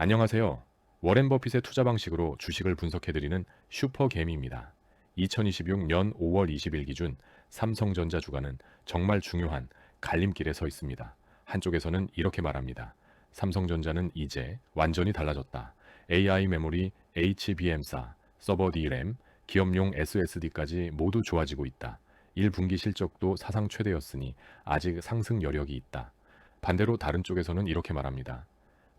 안녕하세요. 워렌 버핏의 투자 방식으로 주식을 분석해드리는 슈퍼개미입니다. 2026년 5월 20일 기준 삼성전자 주가는 정말 중요한 갈림길에 서 있습니다. 한쪽에서는 이렇게 말합니다. 삼성전자는 이제 완전히 달라졌다. AI 메모리, HBM사, 서버 D램, 기업용 SSD까지 모두 좋아지고 있다. 1분기 실적도 사상 최대였으니 아직 상승 여력이 있다. 반대로 다른 쪽에서는 이렇게 말합니다.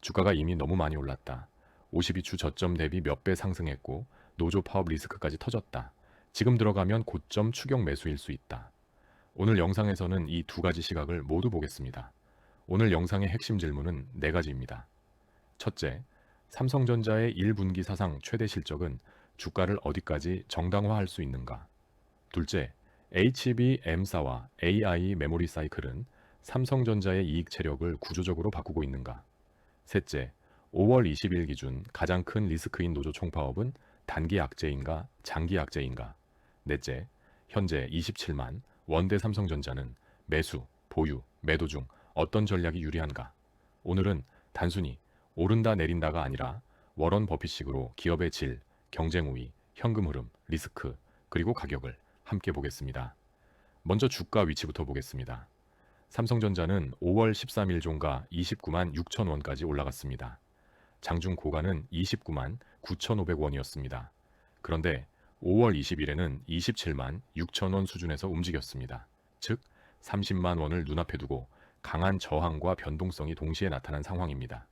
주가가 이미 너무 많이 올랐다. 52주 저점 대비 몇 배 상승했고 노조 파업 리스크까지 터졌다. 지금 들어가면 고점 추격 매수일 수 있다. 오늘 영상에서는 이 두 가지 시각을 모두 보겠습니다. 오늘 영상의 핵심 질문은 네 가지입니다. 첫째, 삼성전자의 1분기 사상 최대 실적은 주가를 어디까지 정당화할 수 있는가? 둘째, HBM사와 AI 메모리 사이클은 삼성전자의 이익 체력을 구조적으로 바꾸고 있는가? 셋째, 5월 20일 기준 가장 큰 리스크인 노조 총파업은 단기 악재인가 장기 악재인가? 넷째, 현재 27만 원대 삼성전자는 매수, 보유, 매도 중 어떤 전략이 유리한가? 오늘은 단순히 오른다 내린다가 아니라 워런 버핏식으로 기업의 질, 경쟁 우위, 현금 흐름, 리스크, 그리고 가격을 함께 보겠습니다. 먼저 주가 위치부터 보겠습니다. 삼성전자는 5월 13일 종가 29만 6천 원까지 올라갔습니다. 장중 고가는 29만 9,500원이었습니다. 그런데 5월 20일에는 27만 6천 원 수준에서 움직였습니다. 즉 30만 원을 눈앞에 두고 강한 저항과 변동성이 동시에 나타난 상황입니다.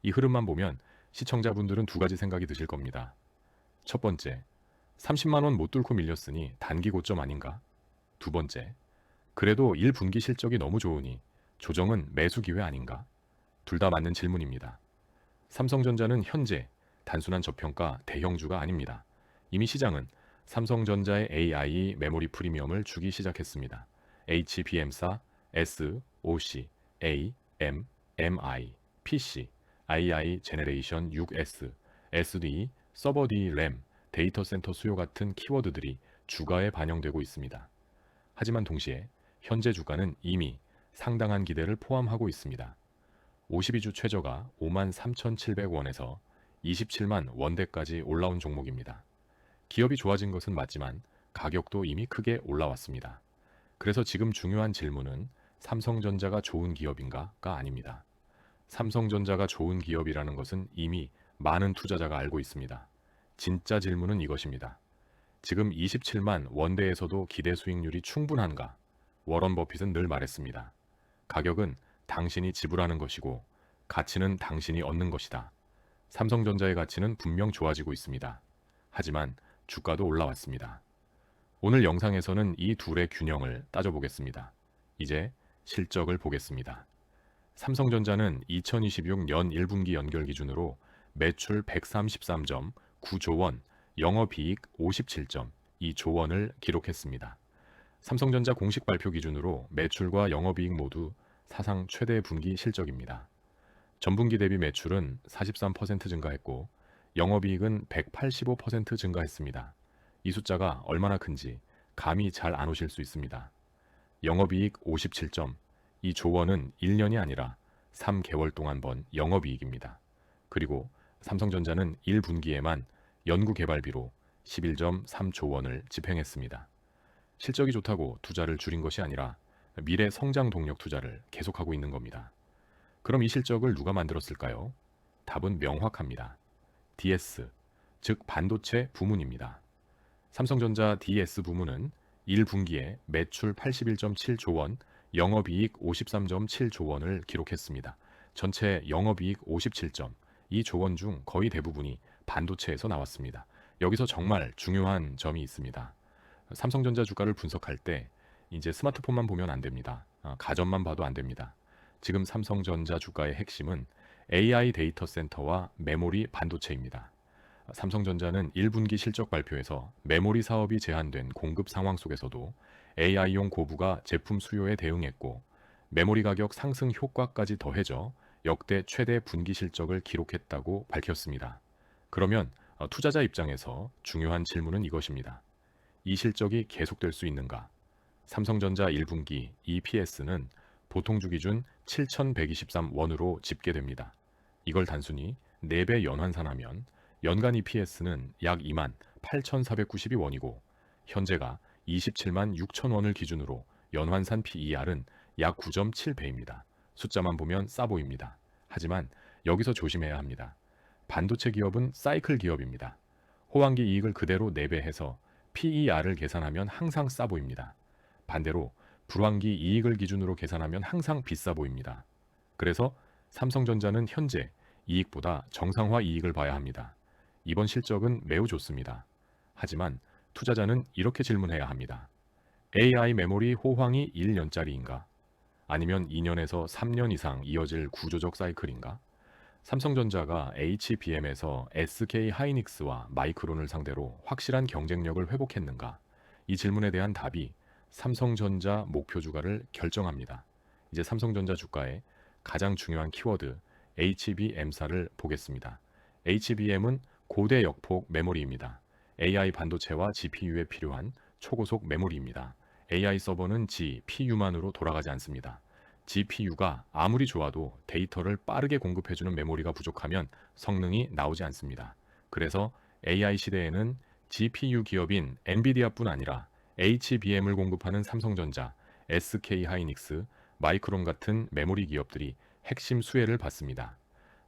이 흐름만 보면 시청자분들은 두 가지 생각이 드실 겁니다. 첫 번째, 30만 원 못 뚫고 밀렸으니 단기 고점 아닌가? 두 번째, 그래도 1분기 실적이 너무 좋으니 조정은 매수 기회 아닌가? 둘 다 맞는 질문입니다. 삼성전자는 현재 단순한 저평가 대형주가 아닙니다. 이미 시장은 삼성전자의 AI 메모리 프리미엄을 주기 시작했습니다. HBM사, SOC, AM, MI, PC, II 제네레이션 6S, SD, 서버 D램, 데이터 센터 수요 같은 키워드들이 주가에 반영되고 있습니다. 하지만 동시에 현재 주가는 이미 상당한 기대를 포함하고 있습니다. 52주 최저가 53,700원에서 27만 원대까지 올라온 종목입니다. 기업이 좋아진 것은 맞지만 가격도 이미 크게 올라왔습니다. 그래서 지금 중요한 질문은 삼성전자가 좋은 기업인가가 아닙니다. 삼성전자가 좋은 기업이라는 것은 이미 많은 투자자가 알고 있습니다. 진짜 질문은 이것입니다. 지금 27만 원대에서도 기대 수익률이 충분한가? 워런 버핏은 늘 말했습니다. 가격은 당신이 지불하는 것이고 가치는 당신이 얻는 것이다. 삼성전자의 가치는 분명 좋아지고 있습니다. 하지만 주가도 올라왔습니다. 오늘 영상에서는 이 둘의 균형을 따져보겠습니다. 이제 실적을 보겠습니다. 삼성전자는 2026년 1분기 연결 기준으로 매출 133.9조 원, 영업이익 57.2조 원을 기록했습니다. 삼성전자 공식 발표 기준으로 매출과 영업이익 모두 사상 최대 분기 실적입니다. 전분기 대비 매출은 43% 증가했고 영업이익은 185% 증가했습니다. 이 숫자가 얼마나 큰지 감이 잘 안 오실 수 있습니다. 영업이익 57.2조 원은 1년이 아니라 3개월 동안 번 영업이익입니다. 그리고 삼성전자는 1분기에만 연구개발비로 11.3조 원을 집행했습니다. 실적이 좋다고 투자를 줄인 것이 아니라 미래 성장 동력 투자를 계속하고 있는 겁니다. 그럼 이 실적을 누가 만들었을까요? 답은 명확합니다. DS, 즉 반도체 부문입니다. 삼성전자 DS 부문은 1분기에 매출 81.7조 원, 영업이익 53.7조 원을 기록했습니다. 전체 영업이익 57.2조 원 중 거의 대부분이 반도체에서 나왔습니다. 여기서 정말 중요한 점이 있습니다. 삼성전자 주가를 분석할 때 이제 스마트폰만 보면 안 됩니다. 가전만 봐도 안 됩니다. 지금 삼성전자 주가의 핵심은 AI 데이터 센터와 메모리 반도체입니다. 삼성전자는 1분기 실적 발표에서 메모리 사업이 제한된 공급 상황 속에서도 AI용 고부가 제품 수요에 대응했고 메모리 가격 상승 효과까지 더해져 역대 최대 분기 실적을 기록했다고 밝혔습니다. 그러면 투자자 입장에서 중요한 질문은 이것입니다. 이 실적이 계속될 수 있는가? 삼성전자 1분기 EPS는 보통주 기준 7,123원으로 집계됩니다. 이걸 단순히 4배 연환산하면 연간 EPS는 약 2만 8,492원이고 현재가 27만 6천 원을 기준으로 연환산 PER은 약 9.7배입니다. 숫자만 보면 싸 보입니다. 하지만 여기서 조심해야 합니다. 반도체 기업은 사이클 기업입니다. 호황기 이익을 그대로 4배해서 PER을 계산하면 항상 싸 보입니다. 반대로 불황기 이익을 기준으로 계산하면 항상 비싸 보입니다. 그래서 삼성전자는 현재 이익보다 정상화 이익을 봐야 합니다. 이번 실적은 매우 좋습니다. 하지만 투자자는 이렇게 질문해야 합니다. AI 메모리 호황이 1년짜리인가? 아니면 2년에서 3년 이상 이어질 구조적 사이클인가? 삼성전자가 HBM에서 SK 하이닉스와 마이크론을 상대로 확실한 경쟁력을 회복했는가? 이 질문에 대한 답이 삼성전자 목표 주가를 결정합니다. 이제 삼성전자 주가의 가장 중요한 키워드 HBM사를 보겠습니다. HBM은 고대 역폭 메모리입니다. AI 반도체와 GPU에 필요한 초고속 메모리입니다. AI 서버는 GPU만으로 돌아가지 않습니다. GPU가 아무리 좋아도 데이터를 빠르게 공급해주는 메모리가 부족하면 성능이 나오지 않습니다. 그래서 AI 시대에는 GPU 기업인 엔비디아뿐 아니라 HBM을 공급하는 삼성전자, SK 하이닉스, 마이크론 같은 메모리 기업들이 핵심 수혜를 받습니다.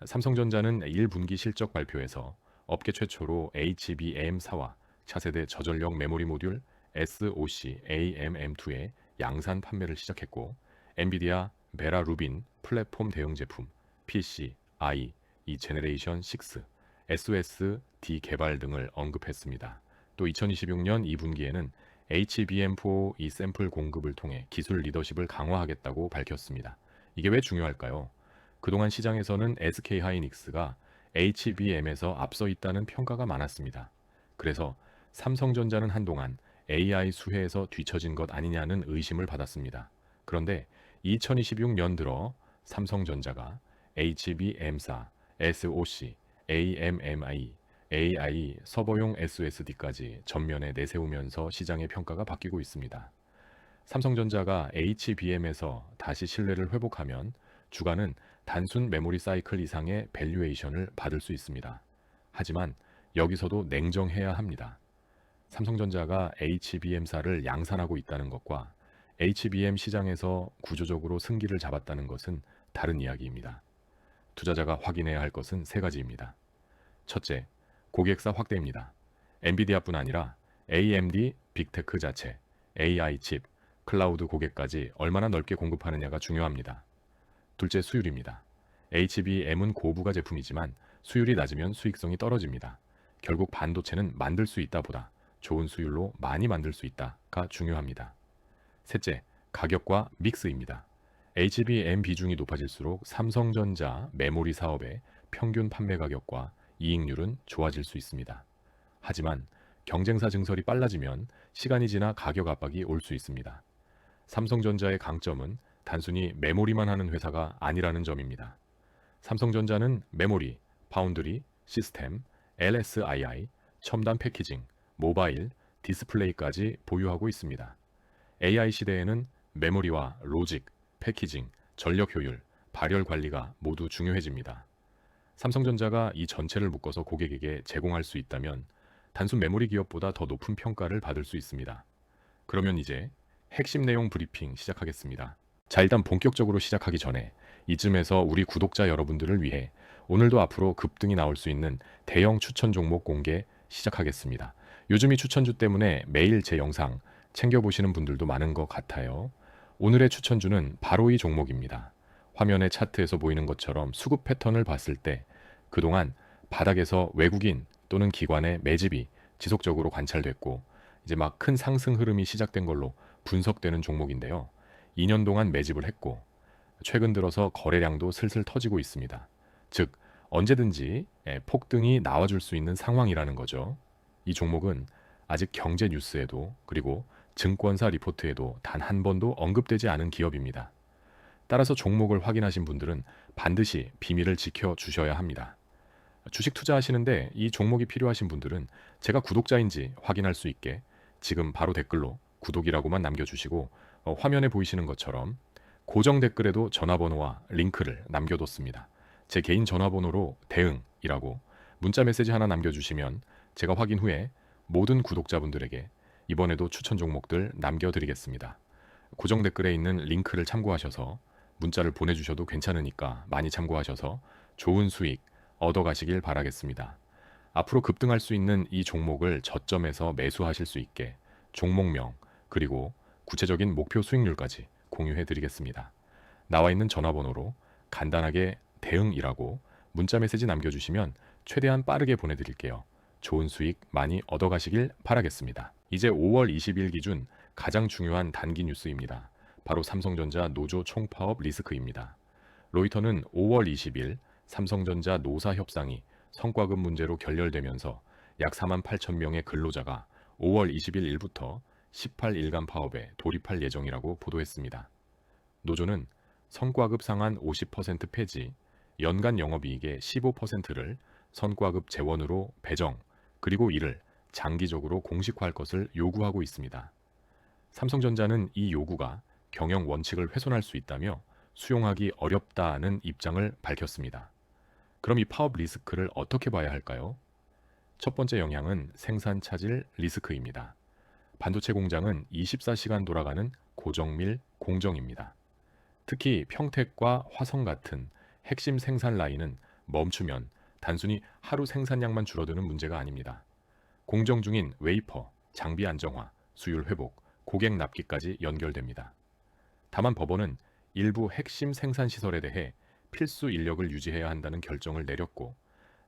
삼성전자는 1분기 실적 발표에서 업계 최초로 HBM사와 차세대 저전력 메모리 모듈 SoC AMM2의 양산 판매를 시작했고 엔비디아 베라 루빈 플랫폼 대응 제품 PCI 제네레이션 6, SOS-D 개발 등을 언급했습니다. 또 2026년 2분기에는 HBM4 이 샘플 공급을 통해 기술 리더십을 강화하겠다고 밝혔습니다. 이게 왜 중요할까요? 그동안 시장에서는 SK 하이닉스가 HBM에서 앞서 있다는 평가가 많았습니다. 그래서 삼성전자는 한동안 AI 수혜에서 뒤처진 것 아니냐는 의심을 받았습니다. 그런데 2026년 들어 삼성전자가 HBM사, SoC, AMMI, AI 서버용 SOSD까지 전면에 내세우면서 시장의 평가가 바뀌고 있습니다. 삼성전자가 HBM에서 다시 신뢰를 회복하면 주가는 단순 메모리 사이클 이상의 밸류에이션을 받을 수 있습니다. 하지만 여기서도 냉정해야 합니다. 삼성전자가 HBM사를 양산하고 있다는 것과 HBM 시장에서 구조적으로 승기를 잡았다는 것은 다른 이야기입니다. 투자자가 확인해야 할 것은 3가지입니다. 첫째, 고객사 확대입니다. 엔비디아뿐 아니라 AMD, 빅테크 자체, AI 칩, 클라우드 고객까지 얼마나 넓게 공급하느냐가 중요합니다. 둘째, 수율입니다. HBM은 고부가 제품이지만 수율이 낮으면 수익성이 떨어집니다. 결국 반도체는 만들 수 있다 보다 좋은 수율로 많이 만들 수 있다가 중요합니다. 셋째, 가격과 믹스입니다. HBM 비중이 높아질수록 삼성전자 메모리 사업의 평균 판매 가격과 이익률은 좋아질 수 있습니다. 하지만 경쟁사 증설이 빨라지면 시간이 지나 가격 압박이 올 수 있습니다. 삼성전자의 강점은 단순히 메모리만 하는 회사가 아니라는 점입니다. 삼성전자는 메모리, 파운드리, 시스템, LSII, 첨단 패키징, 모바일, 디스플레이까지 보유하고 있습니다. AI 시대에는 메모리와 로직, 패키징, 전력 효율, 발열 관리가 모두 중요해집니다. 삼성전자가 이 전체를 묶어서 고객에게 제공할 수 있다면 단순 메모리 기업보다 더 높은 평가를 받을 수 있습니다. 그러면 이제 핵심 내용 브리핑 시작하겠습니다. 자, 일단 본격적으로 시작하기 전에 이쯤에서 우리 구독자 여러분들을 위해 오늘도 앞으로 급등이 나올 수 있는 대형 추천 종목 공개 시작하겠습니다. 요즘 이 추천주 때문에 매일 제 영상 챙겨보시는 분들도 많은 것 같아요. 오늘의 추천주는 바로 이 종목입니다. 화면의 차트에서 보이는 것처럼 수급 패턴을 봤을 때 그동안 바닥에서 외국인 또는 기관의 매집이 지속적으로 관찰됐고 이제 막 큰 상승 흐름이 시작된 걸로 분석되는 종목인데요. 2년 동안 매집을 했고 최근 들어서 거래량도 슬슬 터지고 있습니다. 즉 언제든지 폭등이 나와줄 수 있는 상황이라는 거죠. 이 종목은 아직 경제 뉴스에도 그리고 증권사 리포트에도 단 한 번도 언급되지 않은 기업입니다. 따라서 종목을 확인하신 분들은 반드시 비밀을 지켜주셔야 합니다. 주식 투자하시는데 이 종목이 필요하신 분들은 제가 구독자인지 확인할 수 있게 지금 바로 댓글로 구독이라고만 남겨주시고 화면에 보이시는 것처럼 고정 댓글에도 전화번호와 링크를 남겨뒀습니다. 제 개인 전화번호로 대응이라고 문자 메시지 하나 남겨주시면 제가 확인 후에 모든 구독자분들에게 이번에도 추천 종목들 남겨드리겠습니다. 고정 댓글에 있는 링크를 참고하셔서 문자를 보내주셔도 괜찮으니까 많이 참고하셔서 좋은 수익 얻어가시길 바라겠습니다. 앞으로 급등할 수 있는 이 종목을 저점에서 매수하실 수 있게 종목명 그리고 구체적인 목표 수익률까지 공유해 드리겠습니다. 나와 있는 전화번호로 간단하게 대응이라고 문자 메시지 남겨주시면 최대한 빠르게 보내드릴게요. 좋은 수익 많이 얻어가시길 바라겠습니다. 이제 5월 20일 기준 가장 중요한 단기 뉴스입니다. 바로 삼성전자 노조 총파업 리스크입니다. 로이터는 5월 20일 삼성전자 노사 협상이 성과급 문제로 결렬되면서 약 4만 8천 명의 근로자가 5월 20일 일부터 18일간 파업에 돌입할 예정이라고 보도했습니다. 노조는 성과급 상한 50% 폐지, 연간 영업이익의 15%를 성과급 재원으로 배정, 그리고 이를 장기적으로 공식화할 것을 요구하고 있습니다. 삼성전자는 이 요구가 경영 원칙을 훼손할 수 있다며 수용하기 어렵다는 입장을 밝혔습니다. 그럼 이 파업 리스크를 어떻게 봐야 할까요? 첫 번째 영향은 생산 차질 리스크입니다. 반도체 공장은 24시간 돌아가는 고정밀 공정입니다. 특히 평택과 화성 같은 핵심 생산 라인은 멈추면 단순히 하루 생산량만 줄어드는 문제가 아닙니다. 공정 중인 웨이퍼, 장비 안정화, 수율 회복, 고객 납기까지 연결됩니다. 다만 법원은 일부 핵심 생산 시설에 대해 필수 인력을 유지해야 한다는 결정을 내렸고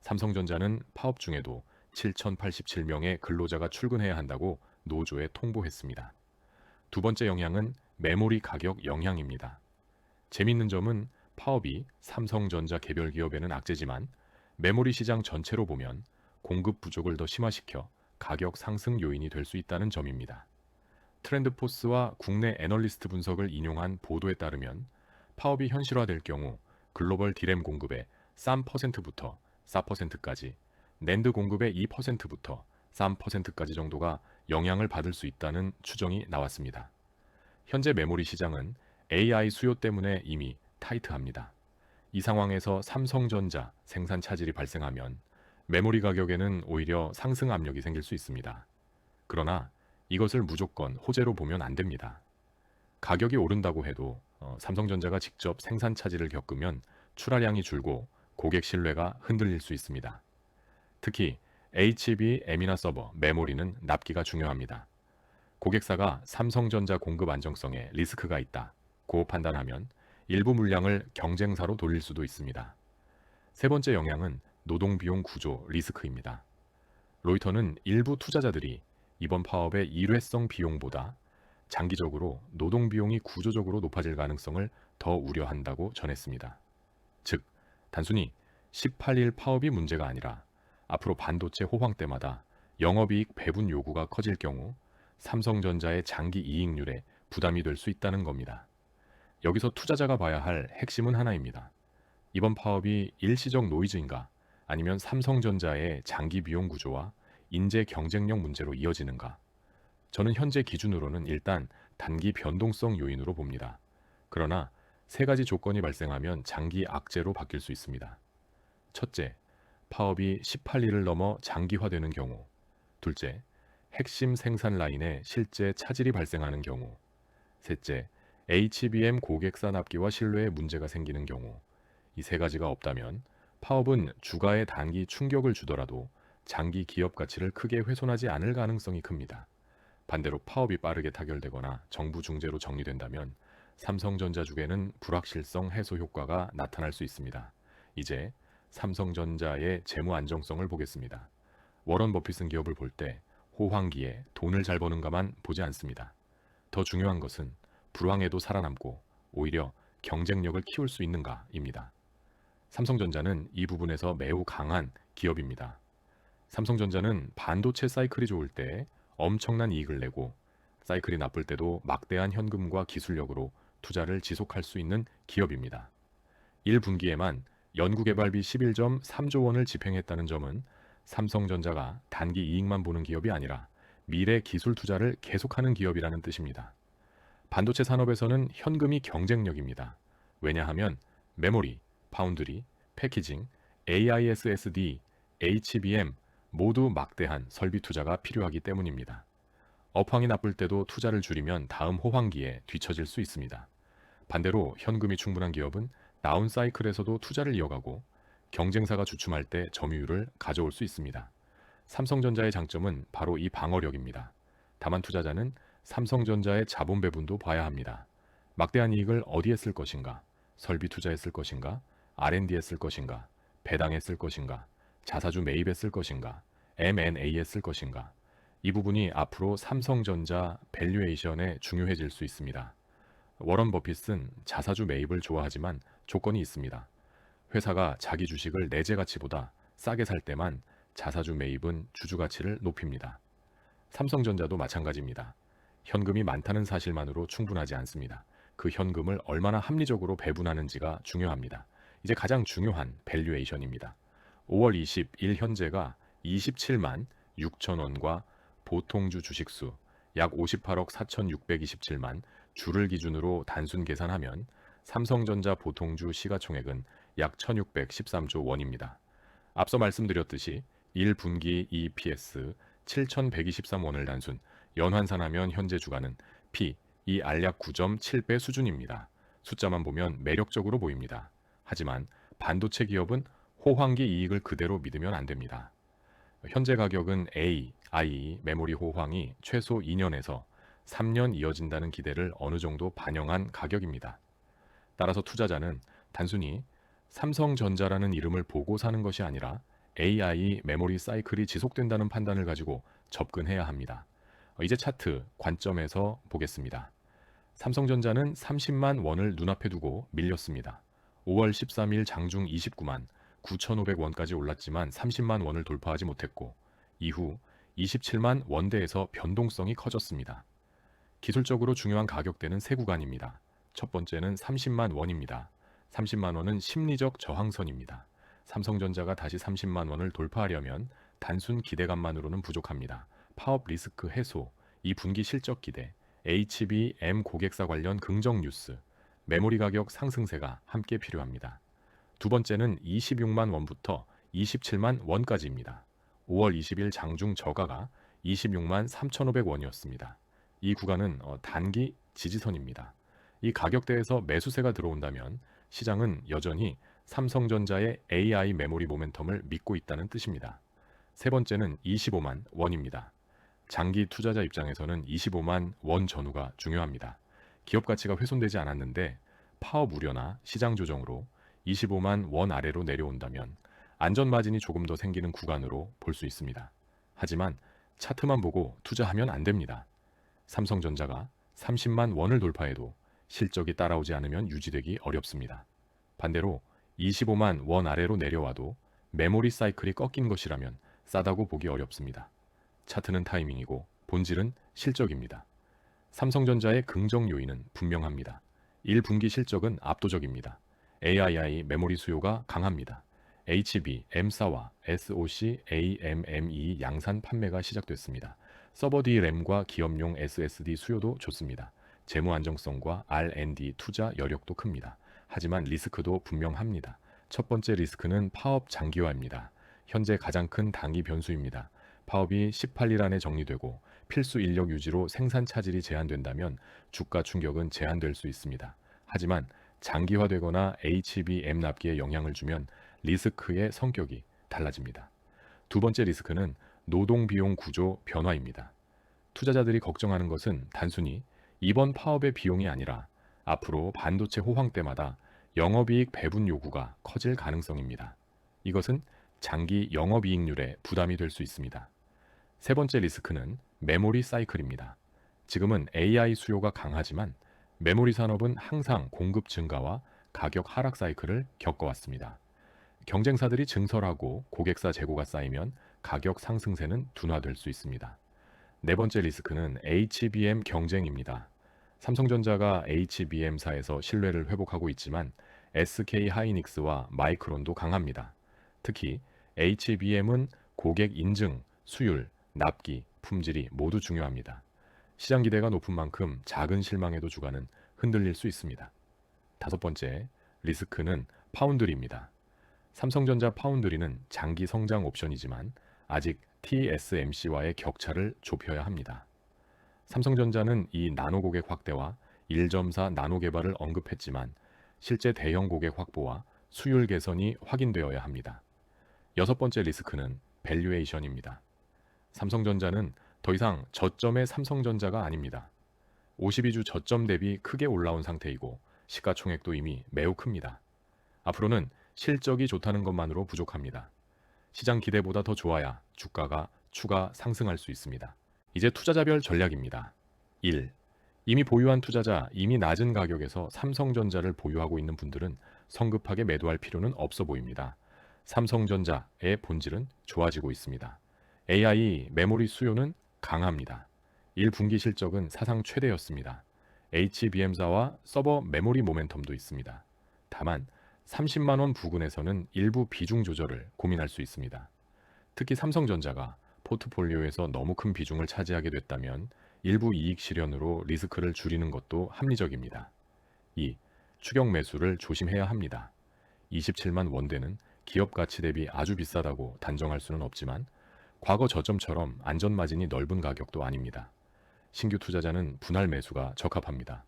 삼성전자는 파업 중에도 7,087명의 근로자가 출근해야 한다고 노조에 통보했습니다. 두 번째 영향은 메모리 가격 영향입니다. 재미있는 점은 파업이 삼성전자 개별 기업에는 악재지만 메모리 시장 전체로 보면 공급 부족을 더 심화시켜 가격 상승 요인이 될 수 있다는 점입니다. 트렌드포스와 국내 애널리스트 분석을 인용한 보도에 따르면 파업이 현실화될 경우 글로벌 디램 공급의 3%부터 4%까지, 낸드 공급의 2%부터 3%까지 정도가 영향을 받을 수 있다는 추정이 나왔습니다. 현재 메모리 시장은 AI 수요 때문에 이미 타이트합니다. 이 상황에서 삼성전자 생산 차질이 발생하면 메모리 가격에는 오히려 상승 압력이 생길 수 있습니다. 그러나 이것을 무조건 호재로 보면 안 됩니다. 가격이 오른다고 해도 삼성전자가 직접 생산 차질을 겪으면 출하량이 줄고 고객 신뢰가 흔들릴 수 있습니다. 특히 HBM이나 서버, 메모리는 납기가 중요합니다. 고객사가 삼성전자 공급 안정성에 리스크가 있다고 판단하면 일부 물량을 경쟁사로 돌릴 수도 있습니다. 세 번째 영향은 노동비용 구조 리스크입니다. 로이터는 일부 투자자들이 이번 파업의 일회성 비용보다 장기적으로 노동비용이 구조적으로 높아질 가능성을 더 우려한다고 전했습니다. 즉, 단순히 18일 파업이 문제가 아니라 앞으로 반도체 호황 때마다 영업이익 배분 요구가 커질 경우 삼성전자의 장기 이익률에 부담이 될 수 있다는 겁니다. 여기서 투자자가 봐야 할 핵심은 하나입니다. 이번 파업이 일시적 노이즈인가 아니면 삼성전자의 장기 비용 구조와 인재 경쟁력 문제로 이어지는가? 저는 현재 기준으로는 일단 단기 변동성 요인으로 봅니다. 그러나 세 가지 조건이 발생하면 장기 악재로 바뀔 수 있습니다. 첫째, 파업이 18일을 넘어 장기화되는 경우. 둘째, 핵심 생산 라인에 실제 차질이 발생하는 경우. 셋째, HBM 고객사 납기와 신뢰에 문제가 생기는 경우. 이 세 가지가 없다면 파업은 주가에 단기 충격을 주더라도 장기 기업 가치를 크게 훼손하지 않을 가능성이 큽니다. 반대로 파업이 빠르게 타결되거나 정부 중재로 정리된다면 삼성전자 주에는 불확실성 해소 효과가 나타날 수 있습니다. 이제 삼성전자의 재무 안정성을 보겠습니다. 워런 버핏은 기업을 볼 때 호황기에 돈을 잘 버는가만 보지 않습니다. 더 중요한 것은 불황에도 살아남고 오히려 경쟁력을 키울 수 있는가입니다. 삼성전자는 이 부분에서 매우 강한 기업입니다. 삼성전자는 반도체 사이클이 좋을 때 엄청난 이익을 내고 사이클이 나쁠 때도 막대한 현금과 기술력으로 투자를 지속할 수 있는 기업입니다. 1분기에만 연구개발비 11.3조 원을 집행했다는 점은 삼성전자가 단기 이익만 보는 기업이 아니라 미래 기술 투자를 계속하는 기업이라는 뜻입니다. 반도체 산업에서는 현금이 경쟁력입니다. 왜냐하면 메모리, 파운드리, 패키징, AISSD, HBM 모두 막대한 설비 투자가 필요하기 때문입니다. 업황이 나쁠 때도 투자를 줄이면 다음 호황기에 뒤처질 수 있습니다. 반대로 현금이 충분한 기업은 다운사이클에서도 투자를 이어가고 경쟁사가 주춤할 때 점유율을 가져올 수 있습니다. 삼성전자의 장점은 바로 이 방어력입니다. 다만 투자자는 삼성전자의 자본 배분도 봐야 합니다. 막대한 이익을 어디에 쓸 것인가? 설비 투자에 쓸 것인가? R&D에 쓸 것인가? 배당에 쓸 것인가? 자사주 매입에 쓸 것인가? M&A에 쓸 것인가? 이 부분이 앞으로 삼성전자 밸류에이션에 중요해질 수 있습니다. 워런 버핏은 자사주 매입을 좋아하지만 조건이 있습니다. 회사가 자기 주식을 내재 가치보다 싸게 살 때만 자사주 매입은 주주 가치를 높입니다. 삼성전자도 마찬가지입니다. 현금이 많다는 사실만으로 충분하지 않습니다. 그 현금을 얼마나 합리적으로 배분하는지가 중요합니다. 이제 가장 중요한 밸류에이션입니다. 5월 20일 현재가 27만 6천 원과 보통주 주식수 약 58억 4,627만 주를 기준으로 단순 계산하면 삼성전자 보통주 시가총액은 약 1,613조 원입니다. 앞서 말씀드렸듯이 1분기 EPS 7,123원을 단순 연환산하면 현재 주가는 P, 이 알약 9.7배 수준입니다. 숫자만 보면 매력적으로 보입니다. 하지만 반도체 기업은 호황기 이익을 그대로 믿으면 안 됩니다. 현재 가격은 AI 메모리 호황이 최소 2년에서 3년 이어진다는 기대를 어느 정도 반영한 가격입니다. 따라서 투자자는 단순히 삼성전자라는 이름을 보고 사는 것이 아니라 AI 메모리 사이클이 지속된다는 판단을 가지고 접근해야 합니다. 이제 차트 관점에서 보겠습니다. 삼성전자는 30만 원을 눈앞에 두고 밀렸습니다. 5월 13일 장중 29만 9,500원까지 올랐지만 30만 원을 돌파하지 못했고 이후 27만 원대에서 변동성이 커졌습니다. 기술적으로 중요한 가격대는 세 구간입니다. 첫 번째는 30만 원입니다. 30만 원은 심리적 저항선입니다. 삼성전자가 다시 30만 원을 돌파하려면 단순 기대감만으로는 부족합니다. 파업 리스크 해소, 이 분기 실적 기대, HBM 고객사 관련 긍정 뉴스, 메모리 가격 상승세가 함께 필요합니다. 두 번째는 26만 원부터 27만 원까지입니다. 5월 20일 장중 저가가 26만 3,500원이었습니다. 이 구간은 단기 지지선입니다. 이 가격대에서 매수세가 들어온다면 시장은 여전히 삼성전자의 AI 메모리 모멘텀을 믿고 있다는 뜻입니다. 세 번째는 25만 원입니다. 장기 투자자 입장에서는 25만 원 전후가 중요합니다. 기업 가치가 훼손되지 않았는데 파업 우려나 시장 조정으로 25만 원 아래로 내려온다면 안전 마진이 조금 더 생기는 구간으로 볼 수 있습니다. 하지만 차트만 보고 투자하면 안 됩니다. 삼성전자가 30만 원을 돌파해도 실적이 따라오지 않으면 유지되기 어렵습니다. 반대로 25만 원 아래로 내려와도 메모리 사이클이 꺾인 것이라면 싸다고 보기 어렵습니다. 차트는 타이밍이고 본질은 실적입니다. 삼성전자의 긍정 요인은 분명합니다. 1분기 실적은 압도적입니다. AI 메모리 수요가 강합니다. HB, M사와 SoC, AMME 양산 판매가 시작됐습니다. 서버 D램과 기업용 SSD 수요도 좋습니다. 재무 안정성과 R&D 투자 여력도 큽니다. 하지만 리스크도 분명합니다. 첫 번째 리스크는 파업 장기화입니다. 현재 가장 큰 단기 변수입니다. 파업이 18일 안에 정리되고 필수 인력 유지로 생산 차질이 제한된다면 주가 충격은 제한될 수 있습니다. 하지만 장기화되거나 HBM 납기에 영향을 주면 리스크의 성격이 달라집니다. 두 번째 리스크는 노동 비용 구조 변화입니다. 투자자들이 걱정하는 것은 단순히 이번 파업의 비용이 아니라 앞으로 반도체 호황 때마다 영업이익 배분 요구가 커질 가능성입니다. 이것은 장기 영업이익률에 부담이 될 수 있습니다. 세 번째 리스크는 메모리 사이클입니다. 지금은 AI 수요가 강하지만 메모리 산업은 항상 공급 증가와 가격 하락 사이클을 겪어왔습니다. 경쟁사들이 증설하고 고객사 재고가 쌓이면 가격 상승세는 둔화될 수 있습니다. 네 번째 리스크는 HBM 경쟁입니다. 삼성전자가 HBM사에서 신뢰를 회복하고 있지만 SK 하이닉스와 마이크론도 강합니다. 특히 HBM은 고객 인증, 수율, 납기, 품질이 모두 중요합니다. 시장 기대가 높은 만큼 작은 실망에도 주가는 흔들릴 수 있습니다. 다섯 번째 리스크는 파운드리입니다. 삼성전자 파운드리는 장기 성장 옵션이지만 아직 TSMC와의 격차를 좁혀야 합니다. 삼성전자는 이 나노 고객 확대와 1.4 나노 개발을 언급했지만 실제 대형 고객 확보와 수율 개선이 확인되어야 합니다. 여섯 번째 리스크는 밸류에이션입니다. 삼성전자는 더 이상 저점의 삼성전자가 아닙니다. 52주 저점 대비 크게 올라온 상태이고 시가총액도 이미 매우 큽니다. 앞으로는 실적이 좋다는 것만으로 부족합니다. 시장 기대보다 더 좋아야 주가가 추가 상승할 수 있습니다. 이제 투자자별 전략입니다. 1. 이미 보유한 투자자, 이미 낮은 가격에서 삼성전자를 보유하고 있는 분들은 성급하게 매도할 필요는 없어 보입니다. 삼성전자의 본질은 좋아지고 있습니다. AI 메모리 수요는 강합니다. 1분기 실적은 사상 최대였습니다. HBM사와 서버 메모리 모멘텀도 있습니다. 다만 30만 원 부근에서는 일부 비중 조절을 고민할 수 있습니다. 특히 삼성전자가 포트폴리오에서 너무 큰 비중을 차지하게 됐다면 일부 이익 실현으로 리스크를 줄이는 것도 합리적입니다. 2. 추격 매수를 조심해야 합니다. 27만 원대는 기업 가치 대비 아주 비싸다고 단정할 수는 없지만 과거 저점처럼 안전마진이 넓은 가격도 아닙니다. 신규 투자자는 분할 매수가 적합합니다.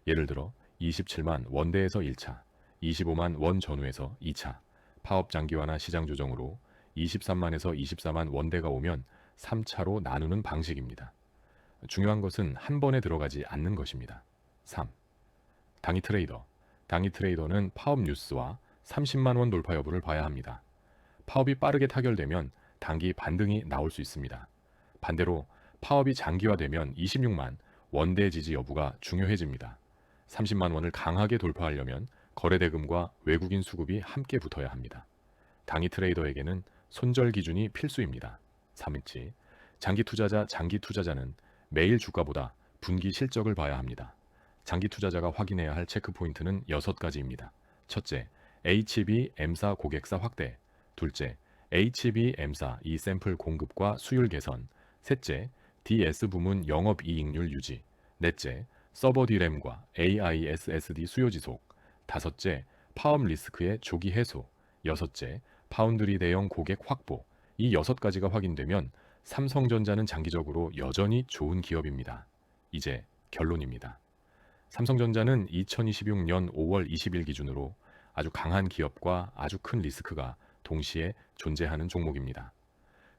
예를 들어 27만 원대에서 1차, 25만 원 전후에서 2차, 파업 장기화나 시장 조정으로 23만에서 24만 원대가 오면 3차로 나누는 방식입니다. 중요한 것은 한 번에 들어가지 않는 것입니다. 3. 당위 트레이더. 당위 트레이더는 파업 뉴스와 30만 원 돌파 여부를 봐야 합니다. 파업이 빠르게 타결되면 단기 반등이 나올 수 있습니다. 반대로 파업이 장기화되면 26만 원대 지지 여부가 중요해집니다. 30만 원을 강하게 돌파하려면 거래 대금과 외국인 수급이 함께 붙어야 합니다. 당위 트레이더에게는 손절 기준이 필수입니다. 3일치 장기 투자자는 매일 주가보다 분기 실적을 봐야 합니다. 장기 투자자가 확인해야 할 체크 포인트는 6가지입니다. 첫째, HBM사 고객사 확대. 둘째, HBM사 이 샘플 공급과 수율 개선. 셋째, DS 부문 영업이익률 유지. 넷째, 서버 D램과 AI SSD 수요 지속. 다섯째, 파업 리스크의 조기 해소. 여섯째, 파운드리 대형 고객 확보. 이 6가지가 확인되면 삼성전자는 장기적으로 여전히 좋은 기업입니다. 이제 결론입니다. 삼성전자는 2026년 5월 20일 기준으로 아주 강한 기업과 아주 큰 리스크가 동시에 존재하는 종목입니다.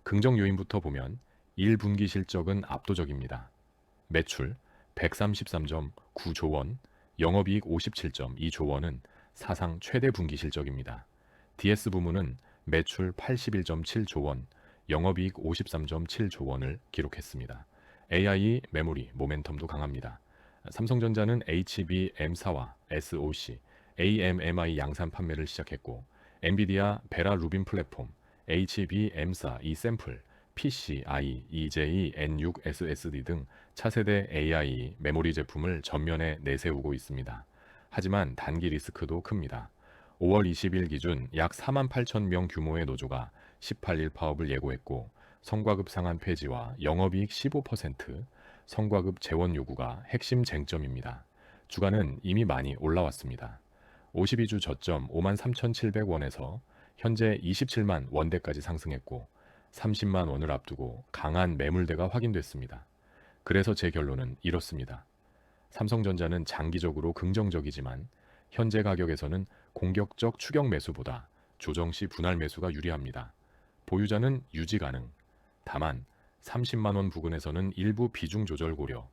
긍정 요인부터 보면 1분기 실적은 압도적입니다. 매출 133.9조 원, 영업이익 57.2조 원은 사상 최대 분기 실적입니다. DS 부문은 매출 81.7조 원, 영업이익 53.7조 원을 기록했습니다. AI 메모리 모멘텀도 강합니다. 삼성전자는 HBM사와 SoC, AMMI 양산 판매를 시작했고 엔비디아 베라 루빈 플랫폼, HBM사 이 샘플, PCI, EJ, N6 SSD 등 차세대 AI 메모리 제품을 전면에 내세우고 있습니다. 하지만 단기 리스크도 큽니다. 5월 20일 기준 약 4만 8천 명 규모의 노조가 18일 파업을 예고했고 성과급 상한 폐지와 영업이익 15%, 성과급 재원 요구가 핵심 쟁점입니다. 주가는 이미 많이 올라왔습니다. 52주 저점 53,700원에서 현재 27만 원대까지 상승했고 30만 원을 앞두고 강한 매물대가 확인됐습니다. 그래서 제 결론은 이렇습니다. 삼성전자는 장기적으로 긍정적이지만 현재 가격에서는 공격적 추격 매수보다 조정 시 분할 매수가 유리합니다. 보유자는 유지 가능. 다만 30만 원 부근에서는 일부 비중 조절 고려.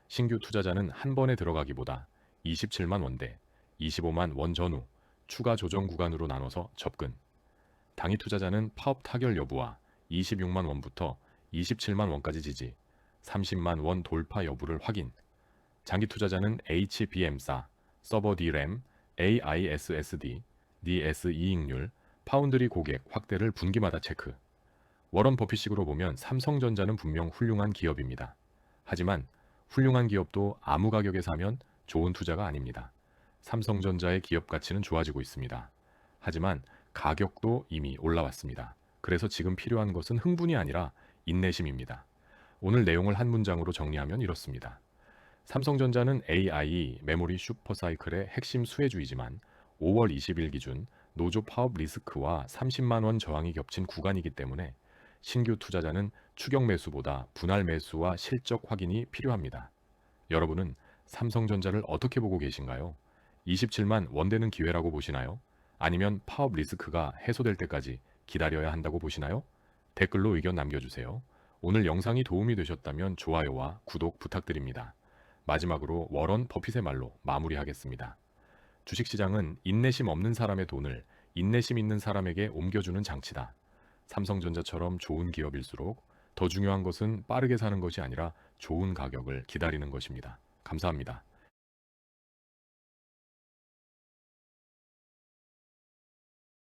신규 투자자는 한 번에 들어가기보다 27만 원대, 25만 원 전후 추가 조정 구간으로 나눠서 접근. 당위 투자자는 파업 타결 여부와 26만 원부터 27만 원까지 지지, 30만 원 돌파 여부를 확인. 장기 투자자는 HBM사, 서버 D램, AI SSD, DS 이익률, 파운드리 고객 확대를 분기마다 체크. 워런 버핏식으로 보면 삼성전자는 분명 훌륭한 기업입니다. 하지만 훌륭한 기업도 아무 가격에 사면 좋은 투자가 아닙니다. 삼성전자의 기업 가치는 좋아지고 있습니다. 하지만 가격도 이미 올라왔습니다. 그래서 지금 필요한 것은 흥분이 아니라 인내심입니다. 오늘 내용을 한 문장으로 정리하면 이렇습니다. 삼성전자는 AI 메모리 슈퍼사이클의 핵심 수혜주이지만 5월 20일 기준 노조 파업 리스크와 30만 원 저항이 겹친 구간이기 때문에 신규 투자자는 추격 매수보다 분할 매수와 실적 확인이 필요합니다. 여러분은 삼성전자를 어떻게 보고 계신가요? 27만 원대는 기회라고 보시나요? 아니면 파업 리스크가 해소될 때까지 기다려야 한다고 보시나요? 댓글로 의견 남겨주세요. 오늘 영상이 도움이 되셨다면 좋아요와 구독 부탁드립니다. 마지막으로 워런 버핏의 말로 마무리하겠습니다. 주식시장은 인내심 없는 사람의 돈을 인내심 있는 사람에게 옮겨주는 장치다. 삼성전자처럼 좋은 기업일수록 더 중요한 것은 빠르게 사는 것이 아니라 좋은 가격을 기다리는 것입니다. 감사합니다.